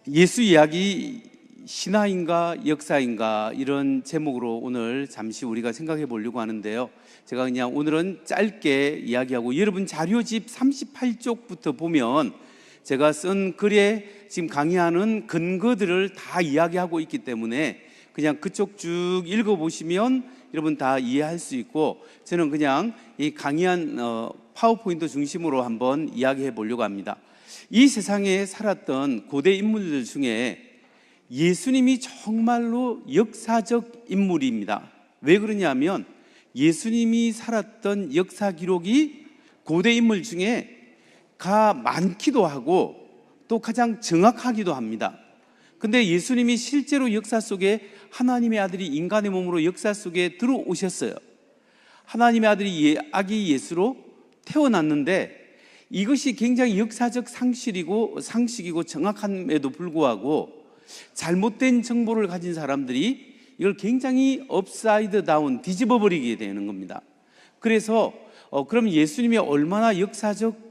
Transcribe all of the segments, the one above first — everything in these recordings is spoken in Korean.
예수 이야기 신화인가 역사인가 이런 제목으로 오늘 잠시 우리가 생각해 보려고 하는데요. 제가 그냥 오늘은 짧게 이야기하고 여러분 자료집 38쪽부터 보면 제가 쓴 글에 지금 강의하는 근거들을 다 이야기하고 있기 때문에 그냥 그쪽 쭉 읽어보시면 여러분 다 이해할 수 있고, 저는 그냥 이 강의한 파워포인트 중심으로 한번 이야기해 보려고 합니다. 이 세상에 살았던 고대 인물들 중에 예수님이 정말로 역사적 인물입니다. 왜 그러냐면 예수님이 살았던 역사 기록이 고대 인물 중에 많기도 하고 또 가장 정확하기도 합니다. 근데 예수님이 실제로 역사 속에 하나님의 아들이 인간의 몸으로 역사 속에 들어오셨어요. 하나님의 아들이 아기 예수로 태어났는데 이것이 굉장히 역사적 상식이고 정확함에도 불구하고 잘못된 정보를 가진 사람들이 이걸 굉장히 업사이드 다운 뒤집어 버리게 되는 겁니다. 그래서 그럼 예수님이 얼마나 역사적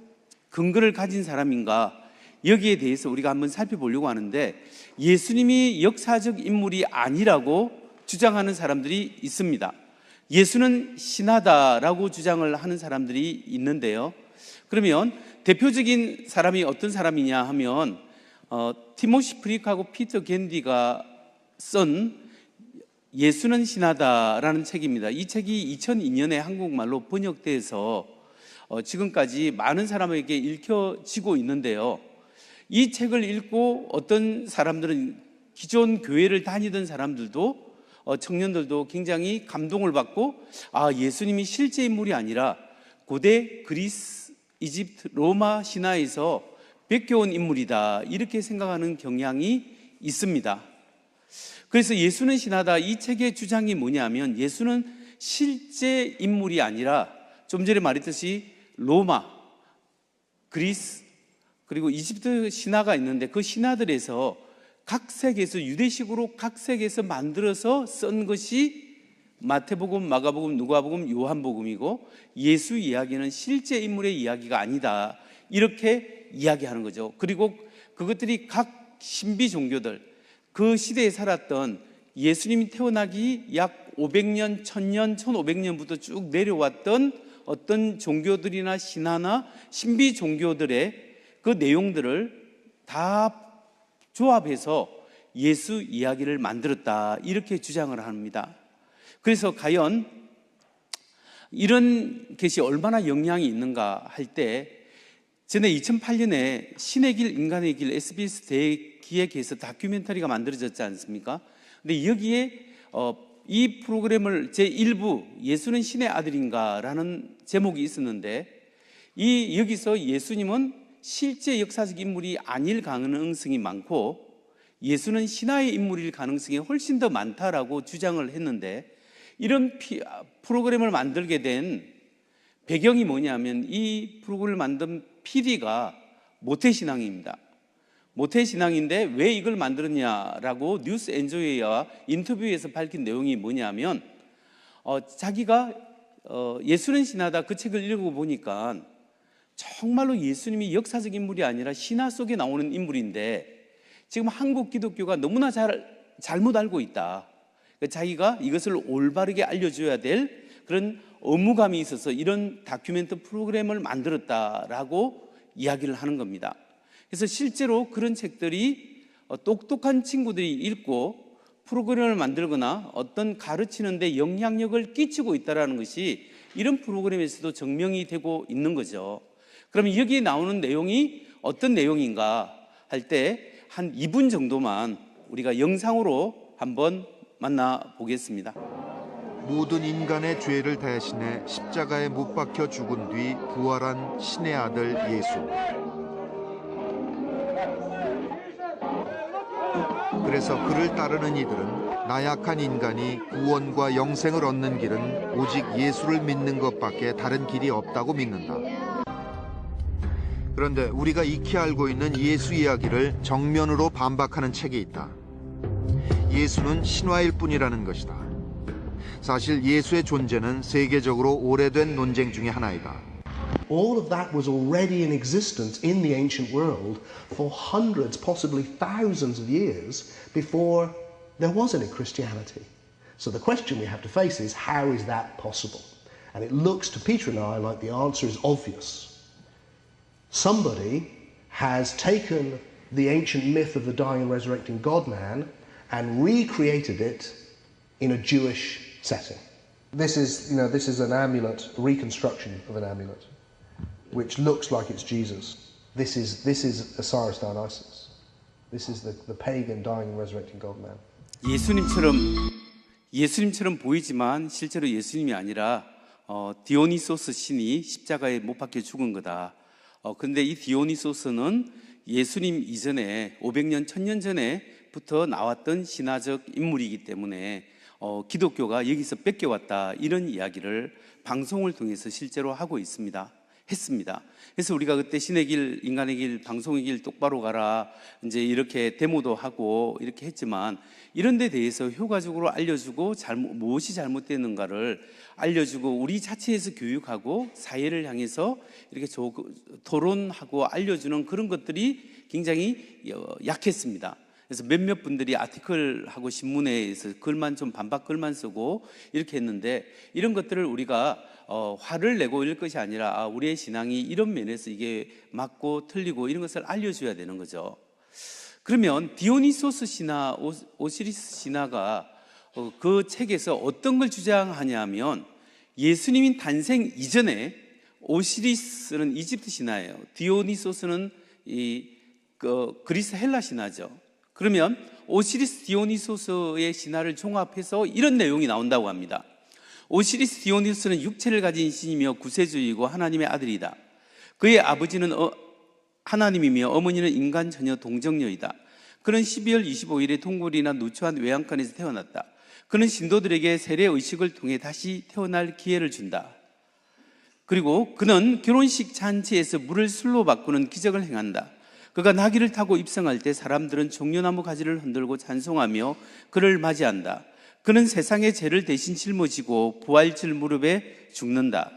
근거를 가진 사람인가, 여기에 대해서 우리가 한번 살펴보려고 하는데, 예수님이 역사적 인물이 아니라고 주장하는 사람들이 있습니다. 예수는 신하다라고 주장을 하는 사람들이 있는데요. 그러면 대표적인 사람이 어떤 사람이냐 하면 티모시 프리크하고 피터 겐디가 쓴 예수는 신하다라는 책입니다. 이 책이 2002년에 한국말로 번역돼서 지금까지 많은 사람에게 읽혀지고 있는데요. 이 책을 읽고 어떤 사람들은 기존 교회를 다니던 사람들도 청년들도 굉장히 감동을 받고, 예수님이 실제 인물이 아니라 고대 그리스, 이집트, 로마 신화에서 베껴온 인물이다, 이렇게 생각하는 경향이 있습니다. 그래서 예수는 신하다, 이 책의 주장이 뭐냐면 예수는 실제 인물이 아니라 좀 전에 말했듯이 로마, 그리스, 그리고 이집트 신화가 있는데 그 신화들에서 각 세계에서 유대식으로 각 세계에서 만들어서 쓴 것이 마태복음, 마가복음, 누가복음, 요한복음이고, 예수 이야기는 실제 인물의 이야기가 아니다, 이렇게 이야기하는 거죠. 그리고 그것들이 각 신비 종교들, 그 시대에 살았던 예수님이 태어나기 약 500년, 1000년, 1500년부터 쭉 내려왔던 어떤 종교들이나 신화나 신비 종교들의 그 내용들을 다 조합해서 예수 이야기를 만들었다, 이렇게 주장을 합니다. 그래서 과연 이런 것이 얼마나 영향이 있는가 할 때, 전에 2008년에 신의 길, 인간의 길 SBS 대기획에서 다큐멘터리가 만들어졌지 않습니까? 근데 여기에 이 프로그램을 제1부 예수는 신의 아들인가 라는 제목이 있었는데, 여기서 예수님은 실제 역사적 인물이 아닐 가능성이 많고 예수는 신화의 인물일 가능성이 훨씬 더 많다라고 주장을 했는데, 이런 프로그램을 만들게 된 배경이 뭐냐면 이 프로그램을 만든 PD가 모태신앙입니다. 모태신앙인데 왜 이걸 만들었냐라고 뉴스 엔조이와 인터뷰에서 밝힌 내용이 뭐냐면 자기가 예수는 신하다 그 책을 읽어보니까 정말로 예수님이 역사적 인물이 아니라 신화 속에 나오는 인물인데 지금 한국 기독교가 너무나 잘못 알고 있다. 자기가 이것을 올바르게 알려줘야 될 그런 의무감이 있어서 이런 다큐멘터 프로그램을 만들었다라고 이야기를 하는 겁니다. 그래서 실제로 그런 책들이 똑똑한 친구들이 읽고 프로그램을 만들거나 어떤 가르치는데 영향력을 끼치고 있다는 것이 이런 프로그램에서도 증명이 되고 있는 거죠. 그러면 여기에 나오는 내용이 어떤 내용인가 할 때 한 2분 정도만 우리가 영상으로 한번 만나보겠습니다. 모든 인간의 죄를 대신해 십자가에 못 박혀 죽은 뒤 부활한 신의 아들 예수. 그래서 그를 따르는 이들은 나약한 인간이 구원과 영생을 얻는 길은 오직 예수를 믿는 것밖에 다른 길이 없다고 믿는다. 그런데 우리가 익히 알고 있는 예수 이야기를 정면으로 반박하는 책이 있다. 예수는 신화일 뿐이라는 것이다. 사실 예수의 존재는 세계적으로 오래된 논쟁 중에 하나이다. All of that was already in existence in the ancient world for hundreds, possibly thousands of years before there was any Christianity. So the question we have to face is, how is that possible? And it looks to Peter and I like the answer is obvious. Somebody has taken the ancient myth of the dying and resurrecting God-man and recreated it in a Jewish setting. This is an amulet, a reconstruction of an amulet, which looks like it's Jesus. This is Osiris Dionysus. This is the pagan dying and resurrecting God-man. 예수님처럼 보이지만 실제로 예수님이 아니라 디오니소스 신이 십자가에 못 박혀 죽은 거다. 그런데 이 디오니소스는 예수님 이전에 500년, 1000년 전에부터 나왔던 신화적 인물이기 때문에 기독교가 여기서 뺏겨왔다, 이런 이야기를 방송을 통해서 실제로 하고 했습니다. 그래서 우리가 그때 신의 길, 인간의 길, 방송의 길 똑바로 가라, 이제 이렇게 데모도 하고 이렇게 했지만, 이런 데 대해서 효과적으로 알려주고 무엇이 잘못되는가를 알려주고 우리 자체에서 교육하고 사회를 향해서 이렇게 토론하고 알려주는 그런 것들이 굉장히 약했습니다. 그래서 몇몇 분들이 아티클하고 신문에서 글만 좀 반박 글만 쓰고 이렇게 했는데, 이런 것들을 우리가 화를 내고 이럴 것이 아니라 우리의 신앙이 이런 면에서 이게 맞고 틀리고 이런 것을 알려줘야 되는 거죠. 그러면 디오니소스 신화, 오시리스 신화가 그 책에서 어떤 걸 주장하냐면, 예수님이 탄생 이전에 오시리스는 이집트 신화예요. 디오니소스는 그리스 헬라 신화죠. 그러면 오시리스 디오니소스의 신화를 종합해서 이런 내용이 나온다고 합니다. 오시리스 디오니소스는 육체를 가진 신이며 구세주이고 하나님의 아들이다. 그의 아버지는 하나님이며 어머니는 인간 처녀 동정녀이다. 그는 12월 25일에 동굴이나 누추한 외양간에서 태어났다. 그는 신도들에게 세례 의식을 통해 다시 태어날 기회를 준다. 그리고 그는 결혼식 잔치에서 물을 술로 바꾸는 기적을 행한다. 그가 나귀를 타고 입성할 때 사람들은 종려나무 가지를 흔들고 찬송하며 그를 맞이한다. 그는 세상의 죄를 대신 짊어지고 부활절 무렵에 죽는다.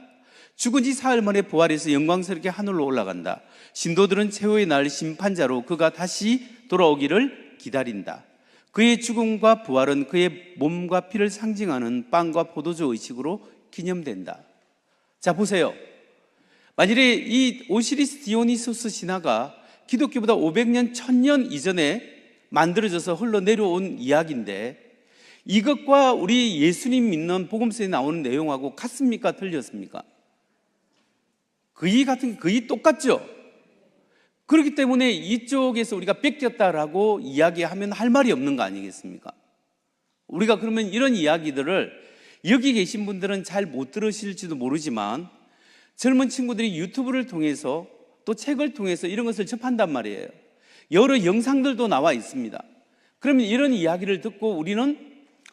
죽은 지 사흘 만에 부활해서 영광스럽게 하늘로 올라간다. 신도들은 최후의 날 심판자로 그가 다시 돌아오기를 기다린다. 그의 죽음과 부활은 그의 몸과 피를 상징하는 빵과 포도주 의식으로 기념된다. 자, 보세요. 만일에 이 오시리스 디오니소스 신화가 기독교보다 500년, 1000년 이전에 만들어져서 흘러내려온 이야기인데, 이것과 우리 예수님 믿는 복음서에 나오는 내용하고 같습니까? 틀렸습니까? 거의 똑같죠? 그렇기 때문에 이쪽에서 우리가 뺏겼다라고 이야기하면 할 말이 없는 거 아니겠습니까? 우리가 그러면 이런 이야기들을 여기 계신 분들은 잘 못 들으실지도 모르지만, 젊은 친구들이 유튜브를 통해서 또 책을 통해서 이런 것을 접한단 말이에요. 여러 영상들도 나와 있습니다. 그러면 이런 이야기를 듣고 우리는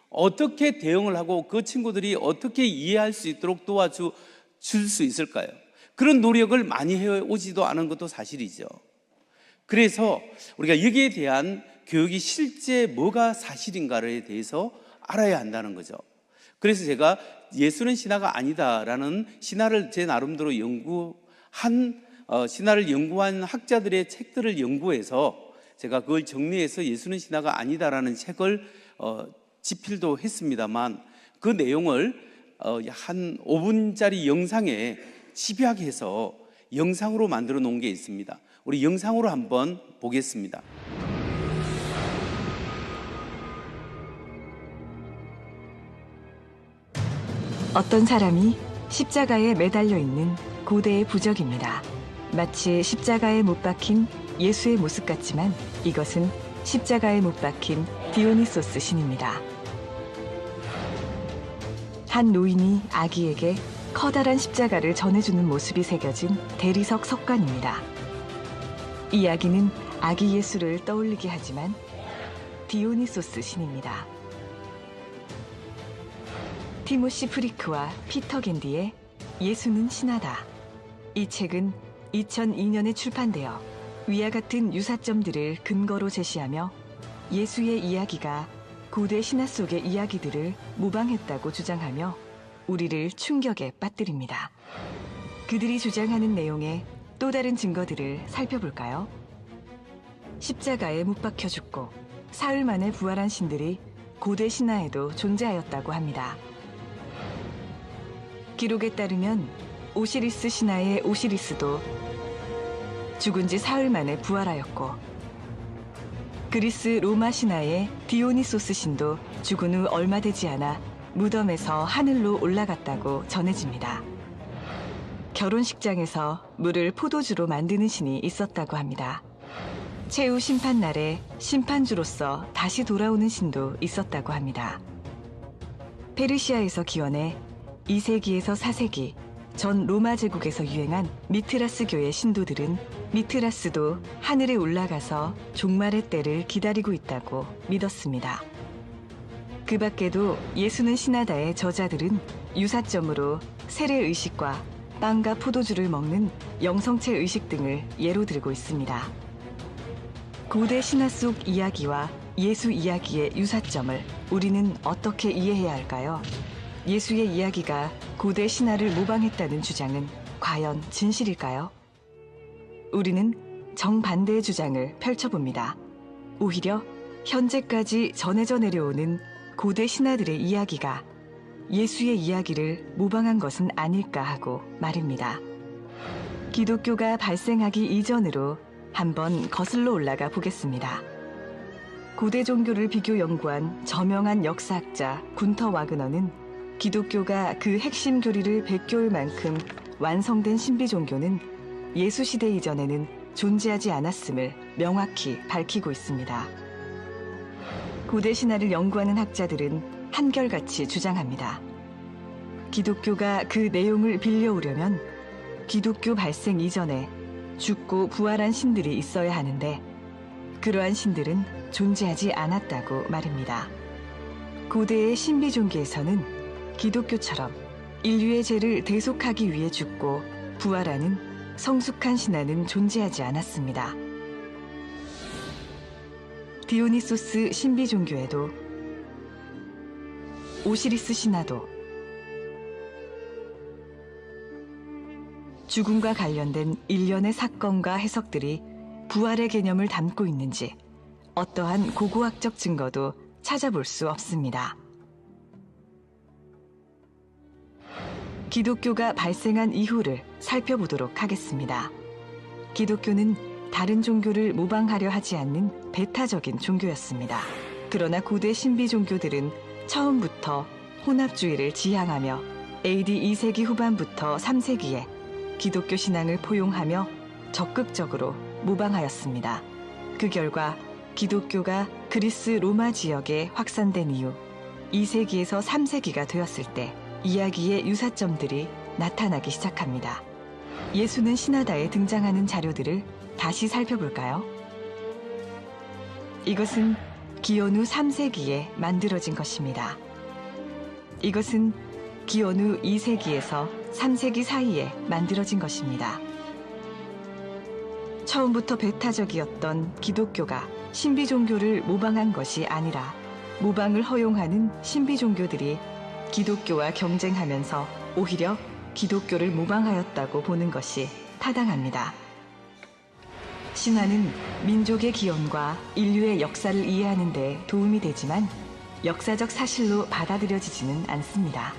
어떻게 대응을 하고 그 친구들이 어떻게 이해할 수 있도록 도와줄 수 있을까요? 그런 노력을 많이 해오지도 않은 것도 사실이죠. 그래서 우리가 여기에 대한 교육이 실제 뭐가 사실인가에 대해서 알아야 한다는 거죠. 그래서 제가 예수는 신화가 아니다라는 신화를 제 나름대로 신화를 연구한 학자들의 책들을 연구해서 제가 그걸 정리해서 예수는 신화가 아니다라는 책을 집필도 했습니다만, 그 내용을 한 5분짜리 영상에 집약해서 영상으로 만들어 놓은 게 있습니다. 우리 영상으로 한번 보겠습니다. 어떤 사람이 십자가에 매달려 있는 고대의 부적입니다. 마치 십자가에 못 박힌 예수의 모습 같지만 이것은 십자가에 못 박힌 디오니소스 신입니다. 한 노인이 아기에게 커다란 십자가를 전해주는 모습이 새겨진 대리석 석관입니다. 이 아기는 아기 예수를 떠올리게 하지만 디오니소스 신입니다. 티모시 프리크와 피터 겐디의 예수는 신화다. 이 책은 2002년에 출판되어 위와 같은 유사점들을 근거로 제시하며 예수의 이야기가 고대 신화 속의 이야기들을 모방했다고 주장하며 우리를 충격에 빠뜨립니다. 그들이 주장하는 내용의 또 다른 증거들을 살펴볼까요? 십자가에 못 박혀 죽고 사흘 만에 부활한 신들이 고대 신화에도 존재하였다고 합니다. 기록에 따르면 오시리스 신화의 오시리스도 죽은 지 사흘 만에 부활하였고, 그리스 로마 신화의 디오니소스 신도 죽은 후 얼마 되지 않아 무덤에서 하늘로 올라갔다고 전해집니다. 결혼식장에서 물을 포도주로 만드는 신이 있었다고 합니다. 최후 심판날에 심판주로서 다시 돌아오는 신도 있었다고 합니다. 페르시아에서 기원해 2세기에서 4세기 전 로마 제국에서 유행한 미트라스교의 신도들은 미트라스도 하늘에 올라가서 종말의 때를 기다리고 있다고 믿었습니다. 그 밖에도 예수는 신하다의 저자들은 유사점으로 세례의식과 빵과 포도주를 먹는 영성체 의식 등을 예로 들고 있습니다. 고대 신화 속 이야기와 예수 이야기의 유사점을 우리는 어떻게 이해해야 할까요? 예수의 이야기가 고대 신화를 모방했다는 주장은 과연 진실일까요? 우리는 정반대의 주장을 펼쳐봅니다. 오히려 현재까지 전해져 내려오는 고대 신화들의 이야기가 예수의 이야기를 모방한 것은 아닐까 하고 말입니다. 기독교가 발생하기 이전으로 한번 거슬러 올라가 보겠습니다. 고대 종교를 비교 연구한 저명한 역사학자 군터 와그너는 기독교가 그 핵심 교리를 베껴올 만큼 완성된 신비 종교는 예수 시대 이전에는 존재하지 않았음을 명확히 밝히고 있습니다. 고대 신화를 연구하는 학자들은 한결같이 주장합니다. 기독교가 그 내용을 빌려오려면 기독교 발생 이전에 죽고 부활한 신들이 있어야 하는데 그러한 신들은 존재하지 않았다고 말입니다. 고대의 신비 종교에서는 기독교처럼 인류의 죄를 대속하기 위해 죽고 부활하는 성숙한 신화는 존재하지 않았습니다. 디오니소스 신비 종교에도 오시리스 신화도 죽음과 관련된 일련의 사건과 해석들이 부활의 개념을 담고 있는지 어떠한 고고학적 증거도 찾아볼 수 없습니다. 기독교가 발생한 이후를 살펴보도록 하겠습니다. 기독교는 다른 종교를 모방하려 하지 않는 배타적인 종교였습니다. 그러나 고대 신비 종교들은 처음부터 혼합주의를 지향하며 AD 2세기 후반부터 3세기에 기독교 신앙을 포용하며 적극적으로 모방하였습니다. 그 결과 기독교가 그리스 로마 지역에 확산된 이후 2세기에서 3세기가 되었을 때 이야기의 유사점들이 나타나기 시작합니다. 예수는 신하다에 등장하는 자료들을 다시 살펴볼까요? 이것은 기원 후 3세기에 만들어진 것입니다. 이것은 기원 후 2세기에서 3세기 사이에 만들어진 것입니다. 처음부터 배타적이었던 기독교가 신비 종교를 모방한 것이 아니라 모방을 허용하는 신비 종교들이 기독교와 경쟁하면서 오히려 기독교를 모방하였다고 보는 것이 타당합니다. 신화는 민족의 기원과 인류의 역사를 이해하는 데 도움이 되지만 역사적 사실로 받아들여지지는 않습니다.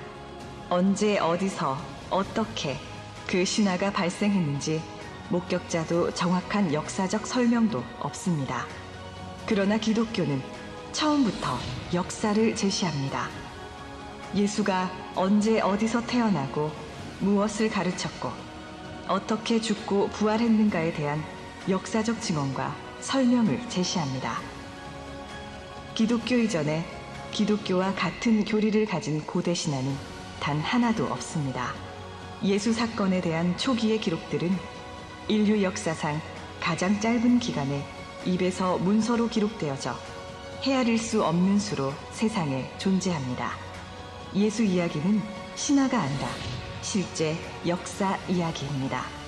언제 어디서 어떻게 그 신화가 발생했는지 목격자도 정확한 역사적 설명도 없습니다. 그러나 기독교는 처음부터 역사를 제시합니다. 예수가 언제 어디서 태어나고 무엇을 가르쳤고 어떻게 죽고 부활했는가에 대한 역사적 증언과 설명을 제시합니다. 기독교 이전에 기독교와 같은 교리를 가진 고대 신화는 단 하나도 없습니다. 예수 사건에 대한 초기의 기록들은 인류 역사상 가장 짧은 기간에 입에서 문서로 기록되어져 헤아릴 수 없는 수로 세상에 존재합니다. 예수 이야기는 신화가 아니라 실제 역사 이야기입니다.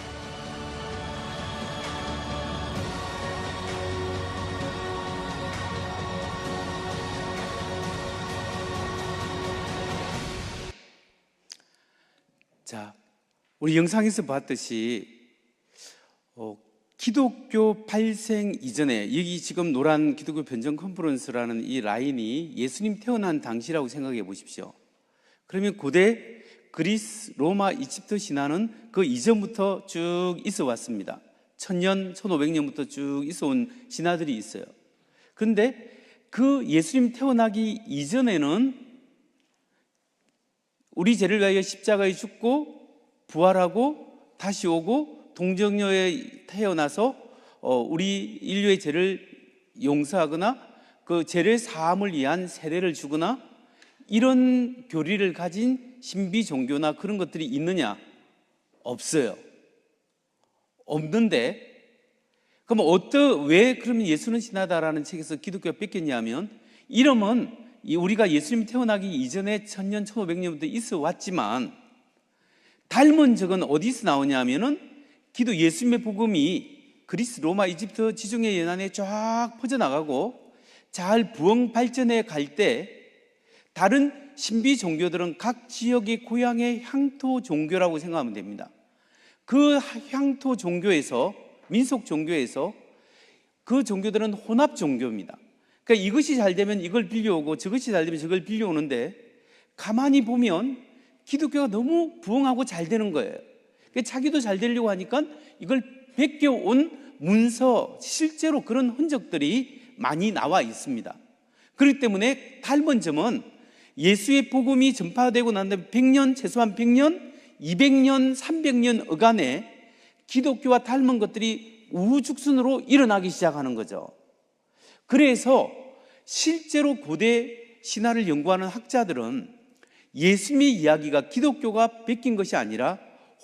자, 우리 영상에서 봤듯이 기독교 발생 이전에, 여기 지금 노란 기독교 변정 컨퍼런스라는 이 라인이 예수님 태어난 당시라고 생각해 보십시오. 그러면 고대 그리스, 로마, 이집트 신화는 그 이전부터 쭉 있어 왔습니다. 1000년, 1500년부터 쭉 있어 온 신화들이 있어요. 그런데 그 예수님 태어나기 이전에는 우리 죄를 위하여 십자가에 죽고 부활하고 다시 오고 동정녀에 태어나서 우리 인류의 죄를 용서하거나 그 죄를 사함을 위한 세례를 주거나 이런 교리를 가진 신비 종교나 그런 것들이 있느냐? 없어요. 없는데, 그럼 왜 그러면 예수는 신하다라는 책에서 기독교가 뺏겼냐면, 이름은 우리가 예수님 태어나기 이전에 1000년, 1500년부터 있어 왔지만 닮은 적은 어디서 나오냐면은 예수님의 복음이 그리스, 로마, 이집트 지중해 연안에 쫙 퍼져나가고 잘 부흥 발전해 갈 때 다른 신비 종교들은 각 지역의 고향의 향토 종교라고 생각하면 됩니다. 그 향토 종교에서, 민속 종교에서 그 종교들은 혼합 종교입니다. 그러니까 이것이 잘 되면 이걸 빌려오고 저것이 잘 되면 저걸 빌려오는데 가만히 보면 기독교가 너무 부흥하고 잘 되는 거예요. 자기도 잘 되려고 하니까 이걸 베껴온 문서, 실제로 그런 흔적들이 많이 나와 있습니다. 그렇기 때문에 닮은 점은 예수의 복음이 전파되고 난 다음에 100년, 최소한 100년, 200년, 300년 어간에 기독교와 닮은 것들이 우후죽순으로 일어나기 시작하는 거죠. 그래서 실제로 고대 신화를 연구하는 학자들은 예수님의 이야기가 기독교가 베낀 것이 아니라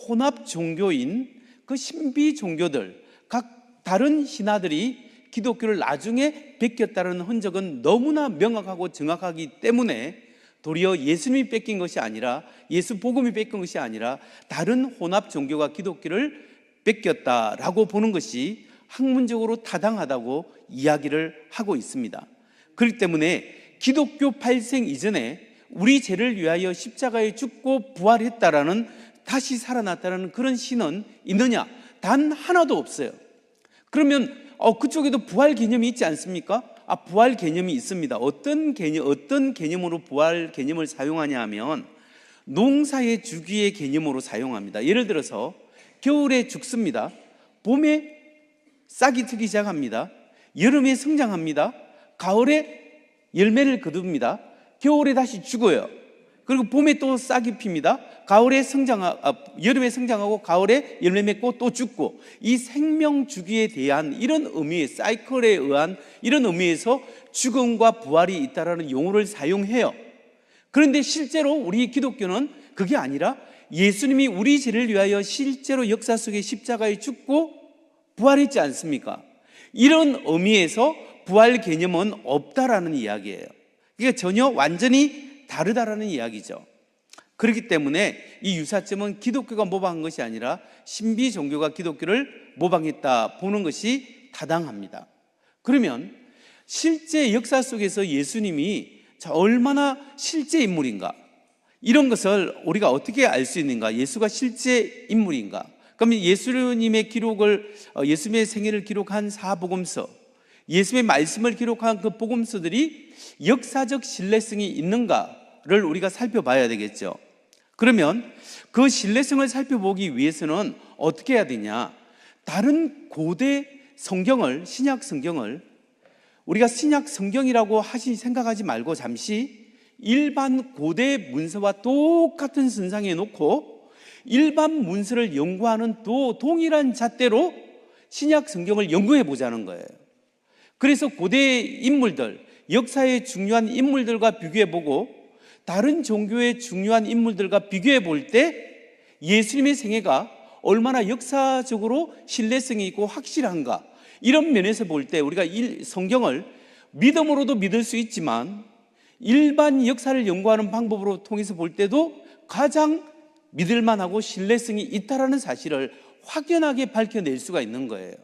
혼합 종교인 그 신비 종교들, 각 다른 신화들이 기독교를 나중에 베꼈다는 흔적은 너무나 명확하고 정확하기 때문에 도리어 예수님이 뺏긴 것이 아니라, 예수 복음이 뺏긴 것이 아니라 다른 혼합 종교가 기독교를 뺏겼다라고 보는 것이 학문적으로 타당하다고 이야기를 하고 있습니다. 그렇기 때문에 기독교 발생 이전에 우리 죄를 위하여 십자가에 죽고 부활했다라는, 다시 살아났다는 그런 신은 있느냐? 단 하나도 없어요. 그러면 그쪽에도 부활 개념이 있지 않습니까? 부활 개념이 있습니다. 어떤 개념으로 부활 개념을 사용하냐 하면 농사의 주기의 개념으로 사용합니다. 예를 들어서 겨울에 죽습니다. 봄에 싹이 트기 시작합니다. 여름에 성장합니다. 가을에 열매를 거둡니다. 겨울에 다시 죽어요. 그리고 봄에 또 싹이 핍니다. 여름에 성장하고 가을에 열매 맺고 또 죽고, 이 생명 주기에 대한 이런 의미의 사이클에 의한 이런 의미에서 죽음과 부활이 있다라는 용어를 사용해요. 그런데 실제로 우리 기독교는 그게 아니라 예수님이 우리 죄를 위하여 실제로 역사 속에 십자가에 죽고 부활했지 않습니까? 이런 의미에서 부활 개념은 없다라는 이야기예요. 이게 전혀 완전히 다르다라는 이야기죠. 그렇기 때문에 이 유사점은 기독교가 모방한 것이 아니라 신비 종교가 기독교를 모방했다 보는 것이 타당합니다. 그러면 실제 역사 속에서 예수님이 얼마나 실제 인물인가, 이런 것을 우리가 어떻게 알 수 있는가? 예수가 실제 인물인가? 그러면 예수님의 기록을, 예수님의 생애를 기록한 사복음서, 예수님의 말씀을 기록한 그 복음서들이 역사적 신뢰성이 있는가를 우리가 살펴봐야 되겠죠. 그러면 그 신뢰성을 살펴보기 위해서는 어떻게 해야 되냐? 다른 고대 성경을, 신약 성경을 우리가 신약 성경이라고 생각하지 말고 잠시 일반 고대 문서와 똑같은 선상에 놓고 일반 문서를 연구하는 동일한 잣대로 신약 성경을 연구해 보자는 거예요. 그래서 고대 인물들, 역사의 중요한 인물들과 비교해 보고 다른 종교의 중요한 인물들과 비교해 볼 때 예수님의 생애가 얼마나 역사적으로 신뢰성이 있고 확실한가, 이런 면에서 볼 때 우리가 성경을 믿음으로도 믿을 수 있지만 일반 역사를 연구하는 방법으로 통해서 볼 때도 가장 믿을만하고 신뢰성이 있다라는 사실을 확연하게 밝혀낼 수가 있는 거예요.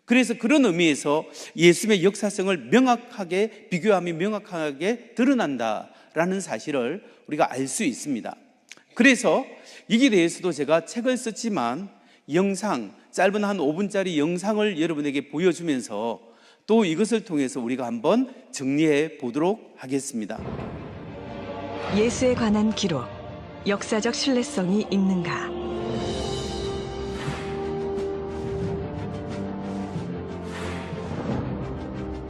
그래서 그런 의미에서 예수님의 역사성을 명확하게 비교하며 명확하게 드러난다라는 사실을 우리가 알 수 있습니다. 그래서 여기에 대해서도 제가 책을 썼지만 영상, 짧은 한 5분짜리 영상을 여러분에게 보여주면서 또 이것을 통해서 우리가 한번 정리해 보도록 하겠습니다. 예수에 관한 기록, 역사적 신뢰성이 있는가?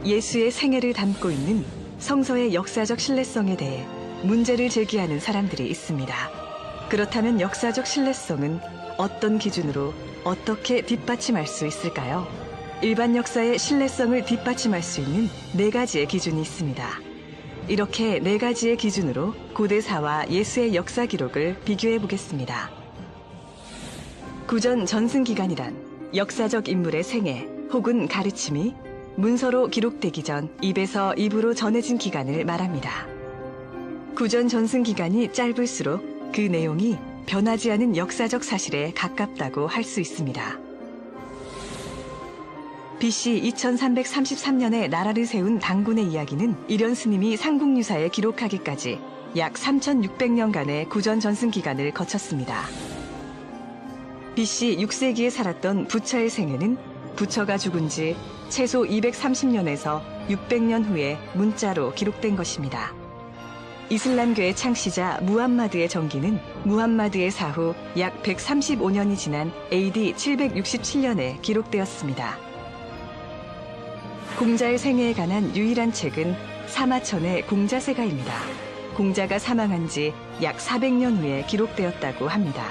예수의 생애를 담고 있는 성서의 역사적 신뢰성에 대해 문제를 제기하는 사람들이 있습니다. 그렇다면 역사적 신뢰성은 어떤 기준으로 어떻게 뒷받침할 수 있을까요? 일반 역사의 신뢰성을 뒷받침할 수 있는 4가지의 기준이 있습니다. 이렇게 4가지의 기준으로 고대사와 예수의 역사 기록을 비교해 보겠습니다. 구전 전승기간이란 역사적 인물의 생애 혹은 가르침이 문서로 기록되기 전 입에서 입으로 전해진 기간을 말합니다. 구전 전승기간이 짧을수록 그 내용이 변하지 않은 역사적 사실에 가깝다고 할 수 있습니다. BC 2333년에 나라를 세운 당군의 이야기는 이련 스님이 삼국유사에 기록하기까지 약 3600년간의 구전 전승 기간을 거쳤습니다. BC 6세기에 살았던 부처의 생애는 부처가 죽은 지 최소 230년에서 600년 후에 문자로 기록된 것입니다. 이슬람교의 창시자 무함마드의 전기는 무함마드의 사후 약 135년이 지난 AD 767년에 기록되었습니다. 공자의 생애에 관한 유일한 책은 사마천의 공자세가입니다. 공자가 사망한 지 약 400년 후에 기록되었다고 합니다.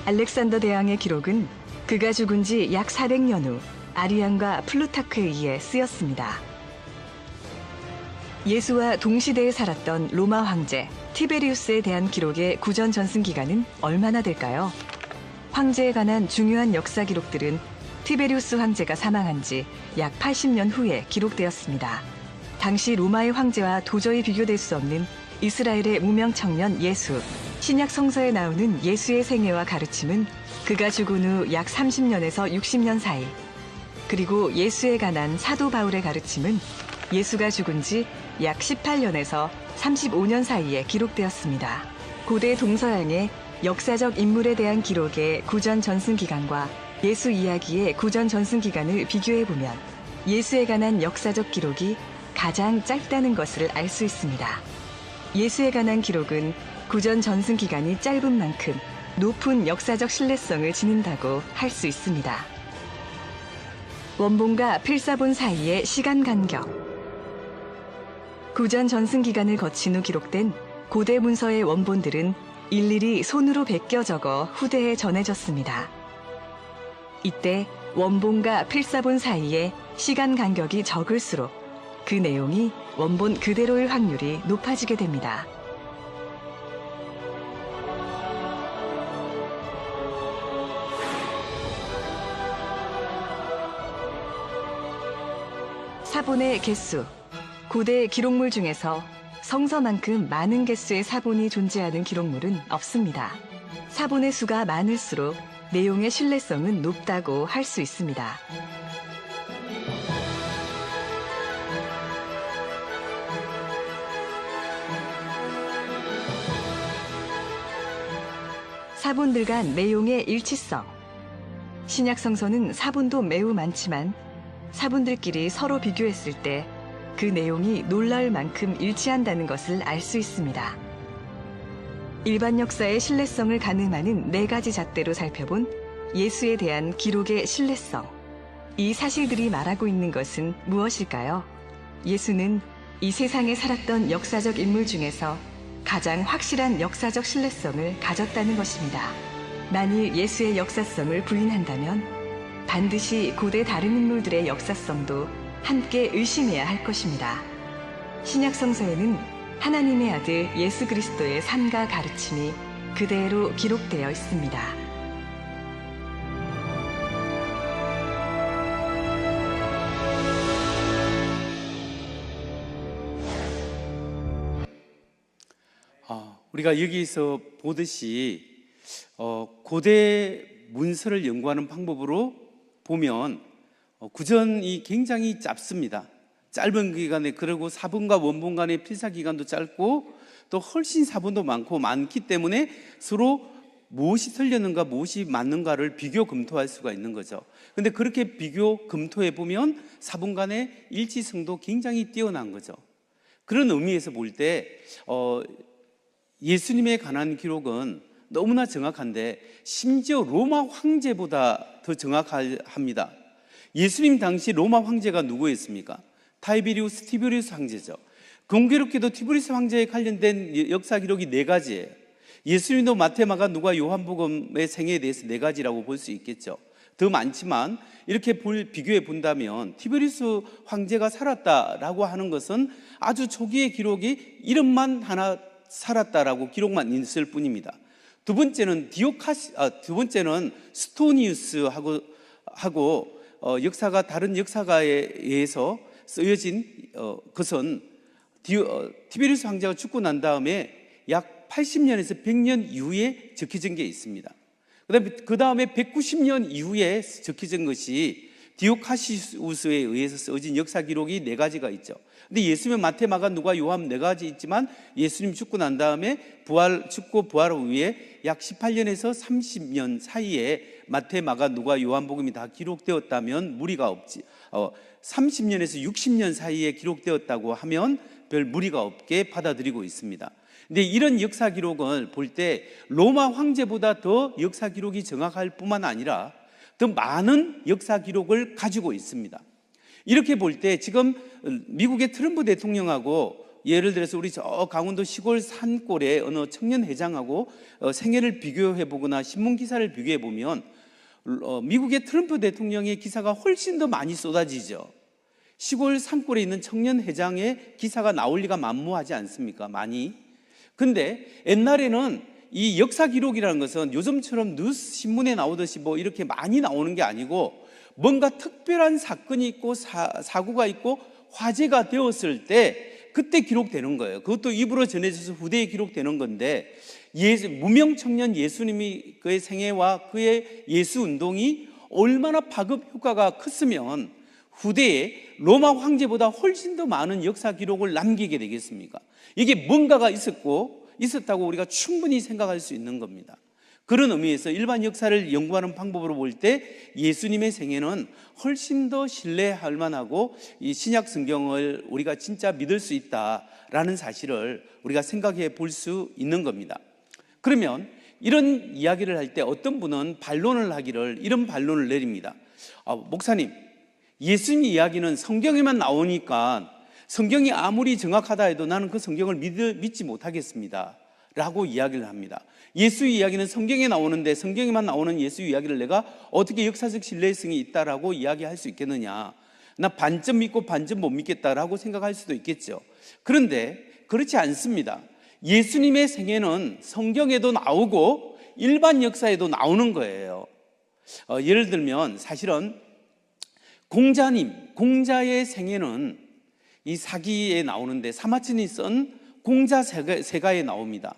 알렉산더 대왕의 기록은 그가 죽은 지 약 400년 후 아리안과 플루타크에 의해 쓰였습니다. 예수와 동시대에 살았던 로마 황제 티베리우스에 대한 기록의 구전 전승 기간은 얼마나 될까요? 황제에 관한 중요한 역사 기록들은 티베리우스 황제가 사망한 지 약 80년 후에 기록되었습니다. 당시 로마의 황제와 도저히 비교될 수 없는 이스라엘의 무명 청년 예수, 신약 성서에 나오는 예수의 생애와 가르침은 그가 죽은 후 약 30년에서 60년 사이, 그리고 예수에 관한 사도 바울의 가르침은 예수가 죽은 지 약 18년에서 35년 사이에 기록되었습니다. 고대 동서양의 역사적 인물에 대한 기록의 구전 전승 기간과 예수 이야기의 구전 전승 기간을 비교해보면 예수에 관한 역사적 기록이 가장 짧다는 것을 알 수 있습니다. 예수에 관한 기록은 구전 전승 기간이 짧은 만큼 높은 역사적 신뢰성을 지닌다고 할 수 있습니다. 원본과 필사본 사이의 시간 간격. 구전 전승 기간을 거친 후 기록된 고대 문서의 원본들은 일일이 손으로 베껴 적어 후대에 전해졌습니다. 이때 원본과 필사본 사이의 시간 간격이 적을수록 그 내용이 원본 그대로일 확률이 높아지게 됩니다. 사본의 개수. 고대 기록물 중에서 성서만큼 많은 개수의 사본이 존재하는 기록물은 없습니다. 사본의 수가 많을수록 내용의 신뢰성은 높다고 할 수 있습니다. 사본들 간 내용의 일치성. 신약 성서는 사본도 매우 많지만 사본들끼리 서로 비교했을 때 그 내용이 놀라울 만큼 일치한다는 것을 알 수 있습니다. 일반 역사의 신뢰성을 가늠하는 4가지 잣대로 살펴본 예수에 대한 기록의 신뢰성. 이 사실들이 말하고 있는 것은 무엇일까요? 예수는 이 세상에 살았던 역사적 인물 중에서 가장 확실한 역사적 신뢰성을 가졌다는 것입니다. 만일 예수의 역사성을 부인한다면 반드시 고대 다른 인물들의 역사성도 함께 의심해야 할 것입니다. 신약 성서에는 하나님의 아들 예수 그리스도의 삶과 가르침이 그대로 기록되어 있습니다. 우리가 여기서 보듯이 고대 문서를 연구하는 방법으로 보면 구전이 굉장히 짧습니다. 짧은 기간에, 그리고 사본과 원본 간의 필사 기간도 짧고 또 훨씬 사본도 많기 때문에 서로 무엇이 틀렸는가 무엇이 맞는가를 비교 검토할 수가 있는 거죠. 근데 그렇게 비교 검토해 보면 사본 간의 일치성도 굉장히 뛰어난 거죠. 그런 의미에서 볼 때 예수님에 관한 기록은 너무나 정확한데 심지어 로마 황제보다 더 정확합니다. 예수님 당시 로마 황제가 누구였습니까? 타이베리우스 티베리우스 황제죠. 공교롭게도 티베리우스 황제에 관련된 역사 기록이 4가지예요. 예수님도 마태, 마가, 누가, 요한복음의 생애에 대해서 4가지라고 볼 수 있겠죠. 더 많지만 이렇게 비교해 본다면 티베리우스 황제가 살았다라고 하는 것은 아주 초기의 기록이 이름만 하나 살았다라고 기록만 있을 뿐입니다. 두 번째는 스토니우스하고 역사가 다른 역사가에 의해서 쓰여진 것은 티베리우스 황제가 죽고 난 다음에 약 80년에서 100년 이후에 적혀진 게 있습니다. 그 다음에 190년 이후에 적혀진 것이 디오카시우스에 의해서 써진 역사 기록이 4가지가 있죠. 근데 예수님은 마태, 마가, 누가, 요한 4가지 있지만 예수님 죽고 난 다음에 죽고 부활 후에 약 18년에서 30년 사이에 마태, 마가, 누가, 요한복음이 다 기록되었다면 무리가 없지. 30년에서 60년 사이에 기록되었다고 하면 별 무리가 없게 받아들이고 있습니다. 근데 이런 역사 기록을 볼 때 로마 황제보다 더 역사 기록이 정확할 뿐만 아니라 더 많은 역사 기록을 가지고 있습니다. 이렇게 볼 때 지금 미국의 트럼프 대통령하고 예를 들어서 우리 저 강원도 시골 산골의 어느 청년 회장하고 생애를 비교해 보거나 신문 기사를 비교해 보면 미국의 트럼프 대통령의 기사가 훨씬 더 많이 쏟아지죠. 시골 산골에 있는 청년 회장의 기사가 나올 리가 만무하지 않습니까? 많이. 근데 옛날에는 이 역사 기록이라는 것은 요즘처럼 뉴스 신문에 나오듯이 뭐 이렇게 많이 나오는 게 아니고 뭔가 특별한 사건이 있고 사고가 있고 화제가 되었을 때 그때 기록되는 거예요. 그것도 입으로 전해져서 후대에 기록되는 건데 무명 청년 예수님이 그의 생애와 그의 예수 운동이 얼마나 파급 효과가 컸으면 후대에 로마 황제보다 훨씬 더 많은 역사 기록을 남기게 되겠습니까? 이게 뭔가가 있었다고 우리가 충분히 생각할 수 있는 겁니다. 그런 의미에서 일반 역사를 연구하는 방법으로 볼 때 예수님의 생애는 훨씬 더 신뢰할 만하고 이 신약 성경을 우리가 진짜 믿을 수 있다라는 사실을 우리가 생각해 볼 수 있는 겁니다. 그러면 이런 이야기를 할 때 어떤 분은 이런 반론을 내립니다. 목사님, 예수님 이야기는 성경에만 나오니까 성경이 아무리 정확하다 해도 나는 그 성경을 믿지 못하겠습니다 라고 이야기를 합니다. 예수 이야기는 성경에 나오는데 성경에만 나오는 예수 이야기를 내가 어떻게 역사적 신뢰성이 있다라고 이야기할 수 있겠느냐, 나 반쯤 믿고 반쯤 못 믿겠다라고 생각할 수도 있겠죠. 그런데 그렇지 않습니다. 예수님의 생애는 성경에도 나오고 일반 역사에도 나오는 거예요. 예를 들면 사실은 공자의 생애는 이 사기에 나오는데 사마천이 쓴 공자세가에 나옵니다.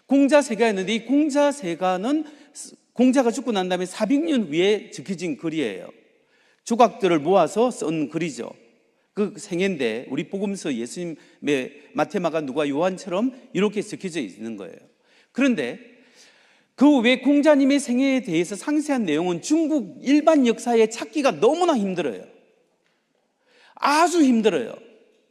공자세가였는데 이 공자세가는 공자가 죽고 난 다음에 400년 후에 적혀진 글이에요. 조각들을 모아서 쓴 글이죠. 그 생애인데 우리 복음서 예수님의 마태, 마가, 누가, 요한처럼 이렇게 적혀져 있는 거예요. 그런데 그 외 공자님의 생애에 대해서 상세한 내용은 중국 일반 역사에 찾기가 너무나 힘들어요. 아주 힘들어요.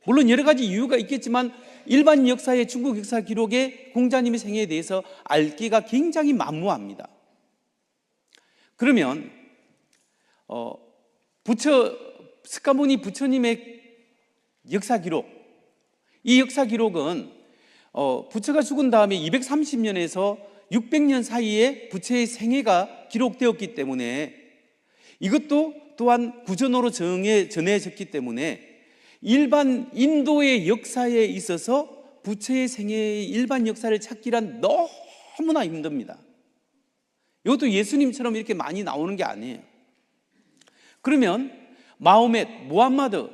물론 여러 가지 이유가 있겠지만 일반 역사의 중국 역사 기록에 공자님의 생애에 대해서 알기가 굉장히 만무합니다. 그러면 스가모니 부처님의 역사 기록, 이 역사 기록은 부처가 죽은 다음에 230년에서 600년 사이에 부처의 생애가 기록되었기 때문에 이것도 또한 구전어로 전해졌기 때문에 일반 인도의 역사에 있어서 부처의 생애의 일반 역사를 찾기란 너무나 힘듭니다. 이것도 예수님처럼 이렇게 많이 나오는 게 아니에요. 그러면 마호멧, 무함마드,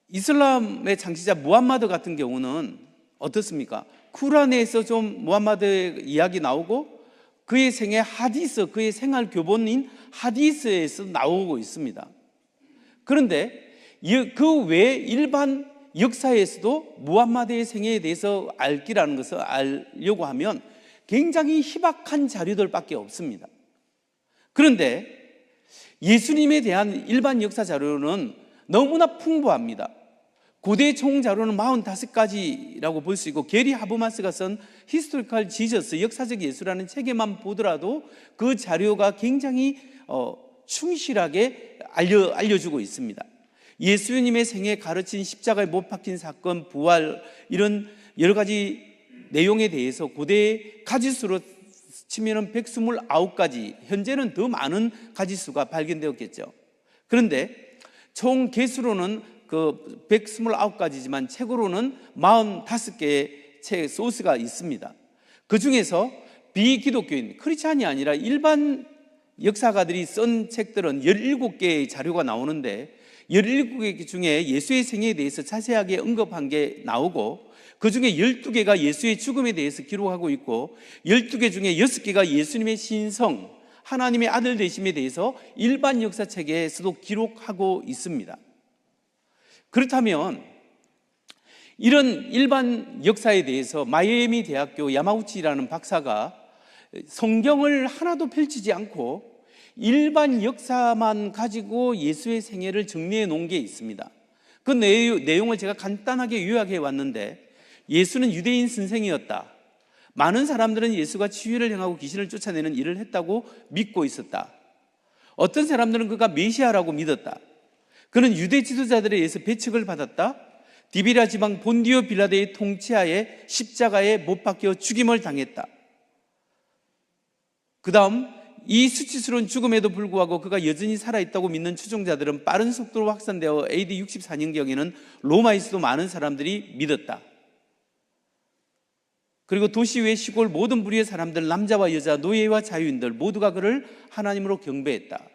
이슬람의 창시자 무함마드 같은 경우는 어떻습니까? 쿠란에서 좀 무함마드의 이야기 나오고 그의 생애 하디스, 그의 생활 교본인 하디스에서 나오고 있습니다. 그런데 그 외에 일반 역사에서도 무함마드의 생애에 대해서 알기라는 것을 알려고 하면 굉장히 희박한 자료들밖에 없습니다. 그런데 예수님에 대한 일반 역사 자료는 너무나 풍부합니다. 고대 총 자료는 45가지라고 볼 수 있고, 게리 하버마스가 쓴 히스토리컬 지저스, 역사적 예수라는 책에만 보더라도 그 자료가 굉장히 충실하게 알려주고 있습니다. 예수님의 생애, 가르친 십자가에 못 박힌 사건, 부활, 이런 여러 가지 내용에 대해서 고대 가지수로 치면은 129가지, 현재는 더 많은 가지수가 발견되었겠죠. 그런데 총 개수로는 그 129가지지만 책으로는 45개의 책 소스가 있습니다. 그 중에서 비기독교인, 크리스찬이 아니라 일반 역사가들이 쓴 책들은 17개의 자료가 나오는데, 17개 중에 예수의 생애에 대해서 자세하게 언급한 게 나오고, 그 중에 12개가 예수의 죽음에 대해서 기록하고 있고, 12개 중에 6개가 예수님의 신성, 하나님의 아들 되심에 대해서 일반 역사책에서도 기록하고 있습니다. 그렇다면 이런 일반 역사에 대해서 마이애미 대학교 야마우치라는 박사가 성경을 하나도 펼치지 않고 일반 역사만 가지고 예수의 생애를 정리해 놓은 게 있습니다. 그 내용을 제가 간단하게 요약해 왔는데, 예수는 유대인 선생이었다. 많은 사람들은 예수가 치유를 행하고 귀신을 쫓아내는 일을 했다고 믿고 있었다. 어떤 사람들은 그가 메시아라고 믿었다. 그는 유대 지도자들에 의해서 배척을 받았다. 디비라 지방 본디오 빌라데의 통치하에 십자가에 못 박혀 죽임을 당했다. 그 다음, 이 수치스러운 죽음에도 불구하고 그가 여전히 살아있다고 믿는 추종자들은 빠른 속도로 확산되어 AD 64년경에는 로마에서도 많은 사람들이 믿었다. 그리고 도시 외 시골 모든 부류의 사람들, 남자와 여자, 노예와 자유인들 모두가 그를 하나님으로 경배했다.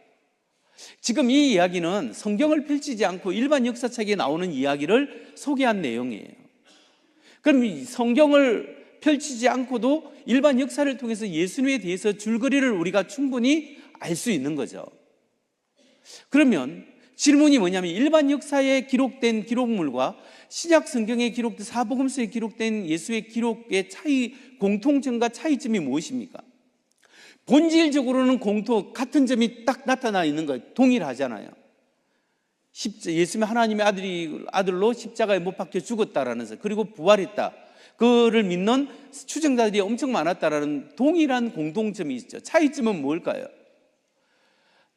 지금 이 이야기는 성경을 펼치지 않고 일반 역사책에 나오는 이야기를 소개한 내용이에요. 그럼 이 성경을 펼치지 않고도 일반 역사를 통해서 예수님에 대해서 줄거리를 우리가 충분히 알 수 있는 거죠. 그러면 질문이 뭐냐면, 일반 역사에 기록된 기록물과 신약 성경에 기록된 사복음서에 기록된 예수의 기록의 공통점과 차이점이 무엇입니까? 본질적으로는 같은 점이 딱 나타나 있는 거예요. 동일하잖아요. 예수님이 하나님의 아들로 십자가에 못 박혀 죽었다라는 것, 그리고 부활했다, 그를 믿는 추종자들이 엄청 많았다라는 동일한 공통점이 있죠. 차이점은 뭘까요?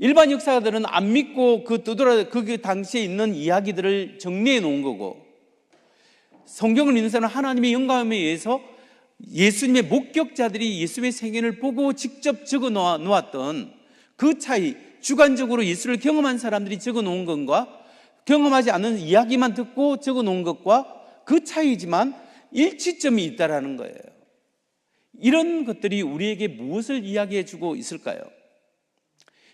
일반 역사가들은 안 믿고 그 당시에 있는 이야기들을 정리해 놓은 거고, 성경을 믿는 사람은 하나님의 영감에 의해서 예수님의 목격자들이 예수님의 생애를 보고 직접 적어 놓았던 그 차이, 주관적으로 예수를 경험한 사람들이 적어 놓은 것과 경험하지 않은 이야기만 듣고 적어 놓은 것과 그 차이지만 일치점이 있다라는 거예요. 이런 것들이 우리에게 무엇을 이야기해 주고 있을까요?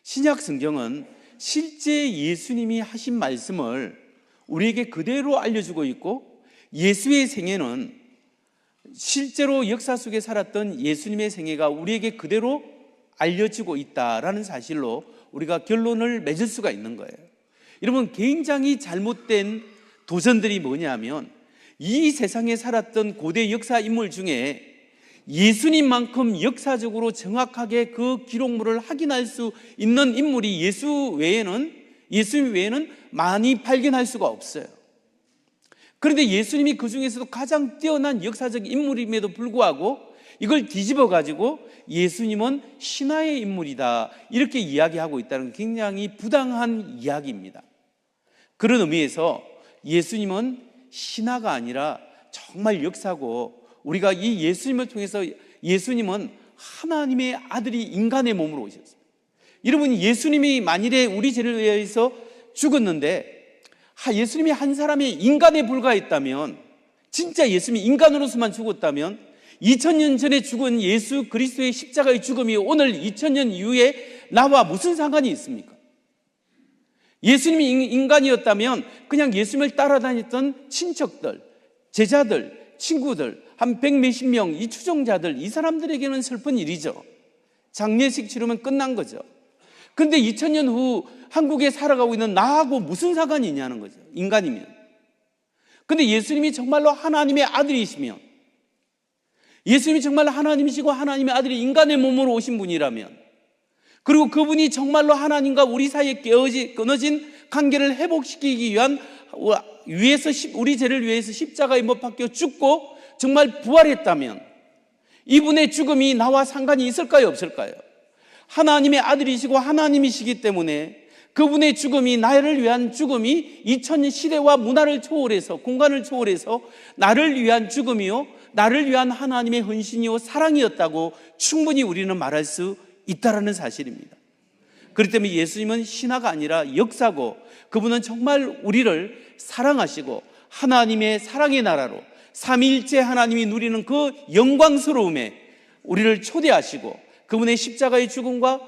신약 성경은 실제 예수님이 하신 말씀을 우리에게 그대로 알려주고 있고, 예수의 생애는 실제로 역사 속에 살았던 예수님의 생애가 우리에게 그대로 알려지고 있다라는 사실로 우리가 결론을 맺을 수가 있는 거예요. 여러분, 굉장히 잘못된 도전들이 뭐냐면, 이 세상에 살았던 고대 역사 인물 중에 예수님만큼 역사적으로 정확하게 그 기록물을 확인할 수 있는 인물이 예수님 외에는 많이 발견할 수가 없어요. 그런데 예수님이 그 중에서도 가장 뛰어난 역사적 인물임에도 불구하고 이걸 뒤집어 가지고 예수님은 신화의 인물이다, 이렇게 이야기하고 있다는 굉장히 부당한 이야기입니다. 그런 의미에서 예수님은 신화가 아니라 정말 역사고, 우리가 이 예수님을 통해서 예수님은 하나님의 아들이 인간의 몸으로 오셨어요. 여러분, 예수님이 만일에 우리 죄를 위해서 죽었는데 예수님이 한 사람의 인간에 불과했다면, 진짜 예수님이 인간으로서만 죽었다면 2000년 전에 죽은 예수 그리스도의 십자가의 죽음이 오늘 2000년 이후에 나와 무슨 상관이 있습니까? 예수님이 인간이었다면 그냥 예수님을 따라다녔던 친척들, 제자들, 친구들, 한 100몇십 명, 이 추종자들, 이 사람들에게는 슬픈 일이죠. 장례식 치르면 끝난 거죠. 그런데 2000년 후 한국에 살아가고 있는 나하고 무슨 상관이 있냐는 거죠. 인간이면. 근데 예수님이 정말로 하나님의 아들이시면, 예수님이 정말로 하나님이시고 하나님의 아들이 인간의 몸으로 오신 분이라면, 그리고 그분이 정말로 하나님과 우리 사이에 끊어진 관계를 회복시키기 위한 우리 죄를 위해서 십자가에 못 박혀 죽고 정말 부활했다면 이분의 죽음이 나와 상관이 있을까요, 없을까요? 하나님의 아들이시고 하나님이시기 때문에 그분의 죽음이 나를 위한 죽음이 2000년 시대와 문화를 초월해서, 공간을 초월해서 나를 위한 죽음이요, 나를 위한 하나님의 헌신이요 사랑이었다고 충분히 우리는 말할 수 있다라는 사실입니다. 그렇기 때문에 예수님은 신화가 아니라 역사고, 그분은 정말 우리를 사랑하시고 하나님의 사랑의 나라로 삼위일체 하나님이 누리는 그 영광스러움에 우리를 초대하시고 그분의 십자가의 죽음과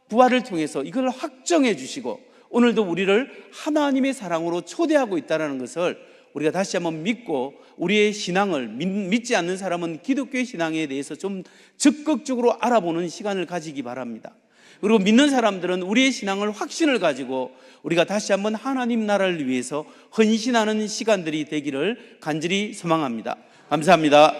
부활을 통해서 이걸 확정해 주시고 오늘도 우리를 하나님의 사랑으로 초대하고 있다는 것을 우리가 다시 한번 믿고, 우리의 신앙을 믿지 않는 사람은 기독교의 신앙에 대해서 좀 적극적으로 알아보는 시간을 가지기 바랍니다. 그리고 믿는 사람들은 우리의 신앙을 확신을 가지고 우리가 다시 한번 하나님 나라를 위해서 헌신하는 시간들이 되기를 간절히 소망합니다. 감사합니다.